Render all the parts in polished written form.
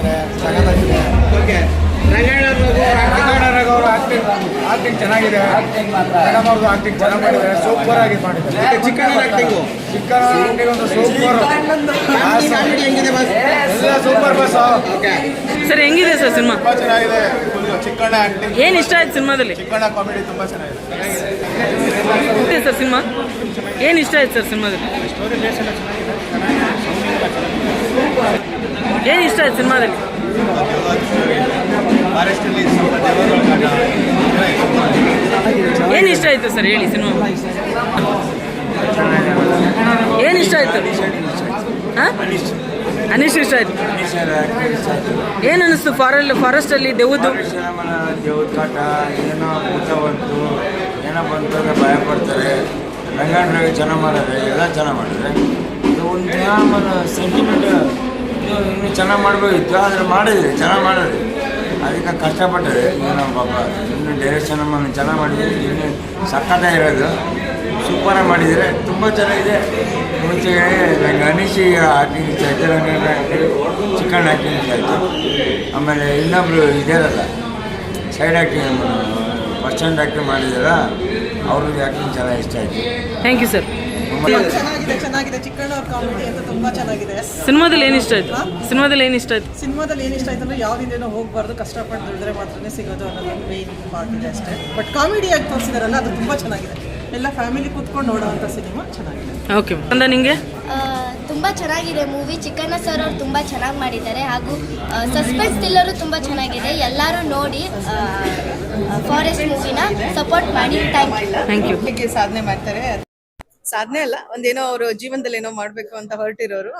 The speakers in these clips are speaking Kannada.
ಮಾಡಿದ್ದಾರೆ, ಸಗದಾಗಿದೆ. ಓಕೆ. ಅವರು ಆಕ್ಟಿಂಗ್ ಚೆನ್ನಾಗಿದೆ. ಮೇಡಮ್ ಅವ್ರದ್ದು ಆಕ್ಟಿಂಗ್ ಚೆನ್ನಾಗಿ ಮಾಡಿದ್ದಾರೆ, ಸೂಪರ್ ಆಗಿ ಮಾಡಿದ್ದಾರೆ. ಚಿಕ್ಕಣ್ಣ ಆಕ್ಟಿಂಗು ಒಂದು ಸೂಪರ್ ಕಾಮಿಡಿ ಹೆಂಗಿದೆ ಬಸ್? ಎಲ್ಲ ಸೂಪರ್ ಬಸ್. ಓಕೆ. ಸರ್ ಹೆಂಗಿದೆ ಸರ್ ಸಿನಿಮಾ? ತುಂಬಾ ಚೆನ್ನಾಗಿದೆ. ಚಿಕ್ಕಣ್ಣ ಆಕ್ಟಿಂಗ್ ಏನು ಇಷ್ಟ ಆಯ್ತು ಸಿನಿಮಾದಲ್ಲಿ? ಚಿಕ್ಕಣ್ಣ ಕಾಮಿಡಿ ತುಂಬಾ ಚೆನ್ನಾಗಿದೆ ಸರ್ ಸಿನಿಮಾ ಏನು ಇಷ್ಟ ಆಯ್ತು ಸರ್ ಸಿನಿಮಾದಲ್ಲಿ? ಏನು ಇಷ್ಟ ಆಯ್ತು ಸಿನಿಮಾದಲ್ಲಿ? ಏನು ಇಷ್ಟ ಆಯ್ತು ಸರ್ ಹೇಳಿ ಸಿನಿಮಾ? ಏನು ಇಷ್ಟ ಆಯ್ತು? ಹಾಂ, ಅನೀಶ್ ಇಷ್ಟ ಆಯ್ತು. ಏನು ಅನ್ನಿಸ್ತು ಫಾರೆಸ್ಟಲ್ಲಿ ದೆವ್ವದ್ದು? ದೇವ್ರ ಕಾಟ ಏನೋ ಊಟ ಬಂತು, ಏನೋ ಬಂತು ಅಂದರೆ ಭಯ ಪಡ್ತಾರೆ. ರಂಗಾಯಣ ಚೆನ್ನಾಗಿ ಮಾಡಿದ್ರೆ, ಎಲ್ಲ ಚೆನ್ನಾಗಿ ಮಾಡಿದ್ರೆ. ಇದು ಒಂದು ಆಮೇಲೆ ಸೆಂಟಿಮೆಂಟ್ ಇನ್ನೂ ಚೆನ್ನಾಗಿ ಮಾಡಬೇಕಿತ್ತು, ಆದರೆ ಮಾಡಿದ್ರಿ, ಚೆನ್ನಾಗಿ ಮಾಡಿದ್ರಿ. ಅದಕ್ಕೆ ಕಷ್ಟಪಟ್ಟರೆ ಏನೋ ಪಾಪ ಇನ್ನು ಡೈರೆಕ್ಷನ್ ಚೆನ್ನಾಗಿ ಮಾಡಿದ್ರಿ. ಇನ್ನು ಸಖತ್ತಾಗಿರೋದು ಸೂಪರಾಗಿ ಮಾಡಿದರೆ ತುಂಬ ಚೆನ್ನಾಗಿದೆ. ಮುಂಚೆ ನಂಗೆ ಅನೀಶ್ ಆ್ಯಕ್ಟಿಂಗ್ ಇಷ್ಟ ಆಯಿತು, ರಂಗಾಯಣ ಆ್ಯಕ್ಟಿಂಗ್, ಚಿಕನ್ ಆ್ಯಕ್ಟಿಂಗ್ ಇಷ್ಟ ಆಯಿತು. ಆಮೇಲೆ ಇನ್ನೊಬ್ರು ಇದಾರಲ್ಲ side acting first hand acting ಮಾಡಿದಾರ, ಅವ್ರದ್ದು ಆ್ಯಕ್ಟಿಂಗ್ ಚೆನ್ನಾಗಿ ಇಷ್ಟ ಆಯಿತು. Thank you sir. ಚೆನ್ನಾಗಿದೆ. ಚಿಕ್ಕಣ್ಣ ಅವ್ರ ಕಾಮಿಡಿ ಅಂತ ತುಂಬಾ ಚೆನ್ನಾಗಿದೆ. ಸಿನಿಮಾದಲ್ಲಿ ಏನು ಇಷ್ಟ ಆಯ್ತು? ಸಿನಿಮಾದಲ್ಲಿ ಏನು ಇಷ್ಟ ಆಯ್ತು? ಸಿನಿಮಾದಲ್ಲಿ ಏನು ಇಷ್ಟ ಆಯ್ತು ಅಂದ್ರೆ ಯಾವುದಿಂದೇನೋ ಹೋಗಬಾರ್ದು, ಕಷ್ಟಪಟ್ಟು ದುಡಿದ್ರೆ ಮಾತ್ರನೇ ಸಿಗೋದು ಅನ್ನೋದು ಮೇನ್ ಪಾರ್ಟ್ ಇದೆ ಅಷ್ಟೇ. ಬಟ್ ಕಾಮಿಡಿಯಾಗಿ ತೋರಿಸಿದಾರಲ್ಲ, ಅದು ತುಂಬಾ ಚೆನ್ನಾಗಿದೆ. ಎಲ್ಲ ಫ್ಯಾಮಿಲಿ ಕೂತ್ಕೊಂಡು ನೋಡೋವಂಥ ಸಿನಿಮಾ ಚೆನ್ನಾಗಿದೆ. ಓಕೆ ಅಂದ ನಿಮಗೆ? ತುಂಬ ಚೆನ್ನಾಗಿದೆ ಮೂವಿ. ಚಿಕ್ಕಣ್ಣ ಸರ್ ಅವರು ತುಂಬ ಚೆನ್ನಾಗಿ ಮಾಡಿದ್ದಾರೆ, ಹಾಗೂ ಸಸ್ಪೆನ್ಸ್ ಥ್ರಿಲ್ಲರು ತುಂಬ ಚೆನ್ನಾಗಿದೆ. ಎಲ್ಲರೂ ನೋಡಿ ಫಾರೆಸ್ಟ್ ಮೂವಿನ ಸಪೋರ್ಟ್ ಮಾಡಿ. Thank you. ಹೇಗೆ ಸಾಧನೆ ಮಾಡ್ತಾರೆ, ಸಾಧನೆ ಅಲ್ಲ, ಒಂದೇನೋ ಅವರು ಜೀವನದಲ್ಲಿ ಏನೋ ಮಾಡಬೇಕು ಅಂತ ಹೊರಟಿರೋರು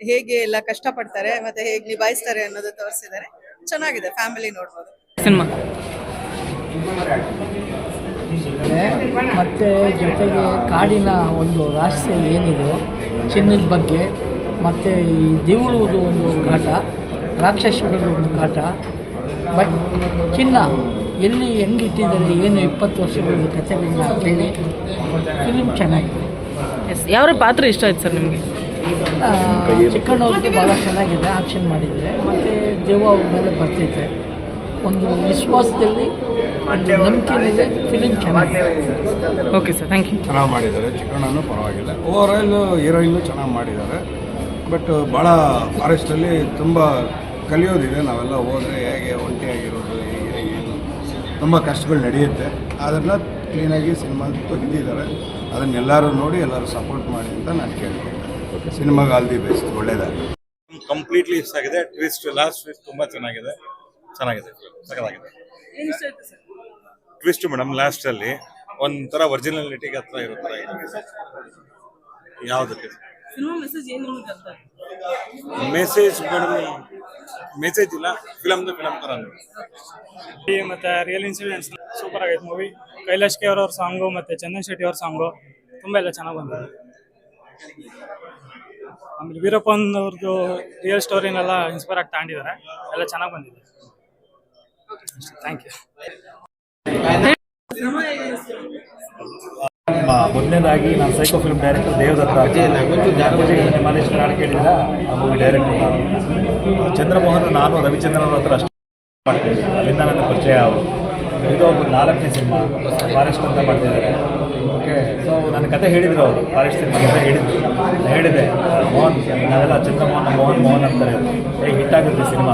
ಹೇಗೆ ಎಲ್ಲ ಕಷ್ಟಪಡ್ತಾರೆ ಮತ್ತೆ ಹೇಗೆ ನಿಭಾಯಿಸ್ತಾರೆ ಅನ್ನೋದು ತೋರಿಸಿದ್ದಾರೆ. ಚೆನ್ನಾಗಿದೆ, ಫ್ಯಾಮಿಲಿ ನೋಡ್ಬೋದು ಸಿನಿಮಾ. ಮತ್ತು ಜೊತೆಗೆ ಕಾಡಿನ ಒಂದು ರಹಸ್ಯ ಏನಿದೆ ಚಿನ್ನದ ಬಗ್ಗೆ, ಮತ್ತು ಈ ದೇವಳದು ಒಂದು ಕಾಟ, ರಾಕ್ಷಸರದ ಒಂದು ಕಾಟ, ಬಟ್ ಚಿನ್ನ ಎಲ್ಲಿ ಹೆಂಗಿಟ್ಟಿದ್ದಾರೆ ಏನು 20 ವರ್ಷಗಳ ಕಥೆಗಳನ್ನ ಕೇಳಿ ಫಿಲಿಮ್ ಚೆನ್ನಾಗಿದೆ. ಎಸ್, ಯಾವ ಪಾತ್ರ ಇಷ್ಟ ಆಯ್ತು ಸರ್ ನಿಮಗೆ? ಚಿಕ್ಕಣ್ಣವ್ರಿಗೆ ಭಾಳ ಚೆನ್ನಾಗಿದೆ, ಆಕ್ಷನ್ ಮಾಡಿದ್ದಾರೆ. ಮತ್ತು ದೇವ ಅವ್ರ ಮೇಲೆ ಬರ್ತಿದೆ, ಒಂದು ವಿಶ್ವಾಸದಲ್ಲಿ ಒಂದು ನಂಬಿಕೆಯಿದೆ. ಫಿಲಿಮ್ ಚೆನ್ನಾಗಿದೆ. Okay sir, thank you. ಚೆನ್ನಾಗಿ ಮಾಡಿದ್ದಾರೆ. ಚಿಕ್ಕಣ್ಣನೂ ಪರವಾಗಿಲ್ಲ. ಓವರಾಲ್ ಹೀರೋಯಿನ್ನು ಚೆನ್ನಾಗಿ ಮಾಡಿದ್ದಾರೆ. ಬಟ್ ಭಾಳ ಫಾರೆಸ್ಟಲ್ಲಿ ತುಂಬ ಕಲಿಯೋದಿದೆ. ನಾವೆಲ್ಲ ಹೋದರೆ ಹೇಗೆ ಒಂಟಿಯಾಗಿರೋದು, ಹೇಗೆ ಏನು ತುಂಬ ಕಷ್ಟಗಳು ನಡೆಯುತ್ತೆ. ಅದನ್ನು ಕ್ಲೀನಾಗಿ ಸಿನಿಮಾ ತೆಗೆದಿದ್ದಾರೆ. ಅದನ್ನೆಲ್ಲರೂ ನೋಡಿ ಎಲ್ಲರೂ ಸಪೋರ್ಟ್ ಮಾಡಿ ಅಂತ ನಾನು ಕೇಳ್ತೀನಿ. ಸಿನಿಮಾಗೆ ಆಲ್ ದಿ ಬೆಸ್ಟ್, ಒಳ್ಳೆಯದಾಗಲಿ. ಕಂಪ್ಲೀಟ್ಲಿ ಇಷ್ಟ ಆಗಿದೆ. ಟ್ವಿಸ್ಟ್, ಲಾಸ್ಟ್ ಟ್ವಿಸ್ಟ್ ತುಂಬ ಚೆನ್ನಾಗಿದೆ. ಸಕಲಾಗಿದೆ. ಟ್ವಿಸ್ಟ್ ಮೇಡಮ್ ಲಾಸ್ಟಲ್ಲಿ ಒಂಥರ ಒರಿಜಿನಾಲಿಟಿಗೆ ಹತ್ರ ಇರೋ ಥರ ಇದೆ. ಯಾವುದಕ್ಕೆ ಮೆಸೇಜ್ ಮೇಡಮ್? ಮೆಸೇಜ್ ಇಲ್ಲ, ಫಿಲಮ್ ಥರ ಮತ್ತೆ ರಿಯಲ್ ಇನ್ಸಿಡೆಂಟ್ಸ್ ಸೂಪರ್ ಆಗೈತೆ ಮೂವಿ. ಕೈಲಾಶ್ ಕೆ ಅವ್ರ ಸಾಂಗು ಮತ್ತೆ ಚಂದನ್ ಶೆಟ್ಟಿ ಅವ್ರ ಸಾಂಗು ತುಂಬ ಎಲ್ಲ ಚೆನ್ನಾಗಿ ಬಂದಿದೆ. ಆಮೇಲೆ ವೀರಪ್ಪನ್ ಅವ್ರದ್ದು ರಿಯಲ್ ಸ್ಟೋರಿನೆಲ್ಲ ಇನ್ಸ್ಪೈರ್ ಆಗಿ ತಗೊಂಡಿದ್ದಾರೆ, ಎಲ್ಲ ಚೆನ್ನಾಗಿ ಬಂದಿದೆ. Thank you. ಮೊದಲನೇದಾಗಿ ನಾನು psycho film director Devadatta Madeshwara ಆಳ್ಕೇಳಿದ ಆ ಮೂವಿ ಡೈರೆಕ್ಟರ್ ನಾನು. ಚಂದ್ರಮೋಹನ್ ನಾನು ರವಿಚಂದ್ರನ್ ಅವ್ರ ಹತ್ರ ಅಷ್ಟು ಮಾಡ್ತೀನಿ, ಅಲ್ಲಿಂದ ನನ್ನ ಪರಿಚಯ. ಅವರು ಇದು ಒಂದು 4ನೇ ಸಿನಿಮಾ ಫಾರೆಸ್ಟ್ ಅಂತ ಮಾಡ್ತಿದ್ದಾರೆ. ಓಕೆ, ಸೊ ನನ್ನ ಕತೆ ಹೇಳಿದರು ಅವರು, ಫಾರೆಸ್ಟ್ ಸಿನಿಮಾ ಕತೆ ಹೇಳಿದೆ. ಮೋಹನ್, ನಾವೆಲ್ಲ ಚಂದ್ರಮೋಹನ್ ಮೋಹನ್ ಅಂತಾರೆ, ಹೇಗೆ ಹಿಟ್ ಆಗುತ್ತೆ ಸಿನಿಮಾ,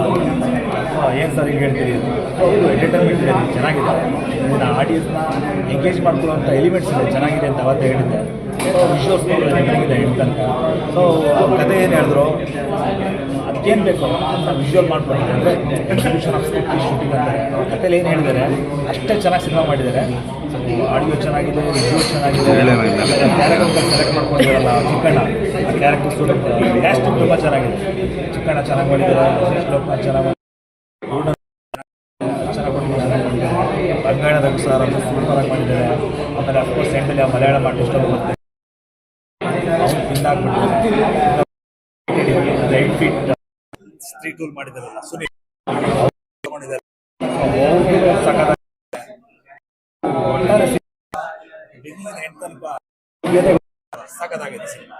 ಏನು ಸರ್ ಹಿಂಗೆ ಹೇಳ್ತೀರಿ ಅಂತ. ಇದು ಎಂಟರ್ಟೈನ್ಮೆಂಟ್ ಇದೆ, ಚೆನ್ನಾಗಿದೆ. ಇದನ್ನು ಆಡಿಯನ್ಸ್ನ ಎಂಗೇಜ್ ಮಾಡ್ಕೊಳ್ಳೋಂಥ ಎಲಿಮೆಂಟ್ಸ್ ಇದೆ, ಚೆನ್ನಾಗಿದೆ ಅಂತ ಅವತ್ತೇ ಹೇಳಿದ್ದೆ. ವಿಶ್ವಾಸ ಚೆನ್ನಾಗಿದೆ ಇನ್ನು ತನಕ. ಸೊ ಕತೆ ಏನು ಹೇಳಿದ್ರು, ಅದಕ್ಕೇನು ಬೇಕು ಅಂತ ವಿಜುವಲ್ ಮಾಡ್ಕೊಂಡಿದ್ದಾರೆ. ಅಂದರೆ ಎಕ್ಸಿಬಿಷನ್ ಆಫ್ ಶೂಟಿಂಗ್ ಅಂತಾರೆ. ಕಥೆಯಲ್ಲಿ ಏನು ಹೇಳಿದ್ದಾರೆ ಅಷ್ಟೇ ಚೆನ್ನಾಗಿ ಸಿನಿಮಾ ಮಾಡಿದ್ದಾರೆ. ಆಡಿಯೋ ಚೆನ್ನಾಗಿದೆ, ವಿಜುವಲ್ ಚೆನ್ನಾಗಿದೆ. ಕ್ಯಾರೆಕ್ಟರ್ ಸೆಲೆಕ್ಟ್ ಮಾಡ್ಕೊಂಡಿದ್ದಾರಲ್ಲ ಚಿಕ್ಕಣ್ಣ, ಆ ಕ್ಯಾರೆಕ್ಟರ್ ಸ್ಟೂಡೆಂಟ್ ಕ್ಯಾಸ್ಟಿಂಗ್ ತುಂಬ ಚೆನ್ನಾಗಿದೆ. ಚಿಕ್ಕಣ್ಣ ಚೆನ್ನಾಗಿ ಮಾಡಿದ್ದಾರೆ, ಚೆನ್ನಾಗಿ ರಂಗಾಯಣ ಸರ್ ಅಂತ ಸೂಪರಾಗಿ ಮಾಡಿದ್ದಾರೆ. ಆಮೇಲೆ ಅಫ್ಕೋರ್ಸ್ ಎಂಟಲ್ಲಿ ಮಲಯಾಳಂ ಆರ್ಟಿಸ್ಟ್ ಅವರು ಮತ್ತೆ ಅವ್ರು ಪಿನ್ನಾಗ್ಬಿಟ್ಟಿದ್ದಾರೆ. 8 ಫೀಟ್ ಸ್ಟ್ರೀಟ್ ಟೂಲ್ ಮಾಡಿದ್ದಾರಲ್ಲ ಸುನೀಲ್ ಮಾಡಿದ್ದಾರೆ. ಸಖತ್ತಾಗಿದೆ ಸಿನಿಮಾ.